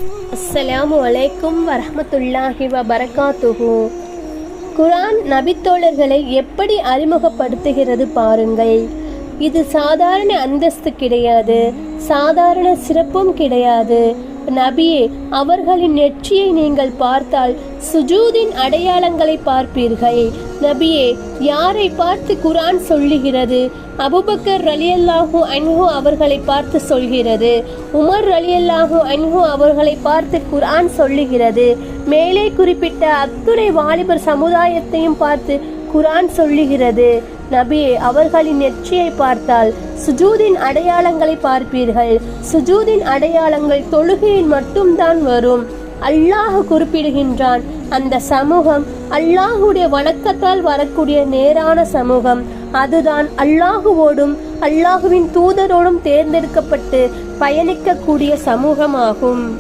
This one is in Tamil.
அஸ்ஸலாமு அலைக்கும் வரஹ்மத்துல்லாஹி வபரகாத்துஹு. குர்ஆன் நபித்தோழர்களை எப்படி அறிமுகப்படுத்துகிறது பாருங்கள். இது சாதாரண அந்தஸ்து கிடையாது, சாதாரண சிறப்பும் கிடையாது. நபியே, அவர்களின் நெற்றியை நீங்கள் பார்த்தால் சுஜூதின் அடையாளங்களை பார்ப்பீர்கள். நபியே, யாரை பார்த்து குர்ஆன் சொல்லுகிறது? அபூபக்கர் ரலியல்லாஹு அன்ஹு அவர்களை பார்த்து சொல்கிறது. உமர் ரலியல்லாஹு அன்ஹு அவர்களை பார்த்து குர்ஆன் சொல்லுகிறது. மேலே குறிப்பிட்ட அத்துணை வாலிபர் சமுதாயத்தையும் பார்த்து குர்ஆன் சொல்லுகிறது. நபியே, அவர்களின் நெற்றியை பார்த்தால் சுஜூதின் அடையாளங்களை பார்ப்பீர்கள். சுஜூதின் அடையாளங்கள் தொழுகையில் மட்டும்தான் வரும். அல்லாஹ் குறிப்பிடுகின்றான், அந்த சமூகம் அல்லாஹுடைய வணக்கத்தால் வரக்கூடிய நேரான சமூகம். அதுதான் அல்லாஹுவோடும் அல்லாஹுவின் தூதரோடும் தேர்ந்தெடுக்கப்பட்டு பயணிக்கக்கூடிய சமூகமாகும்.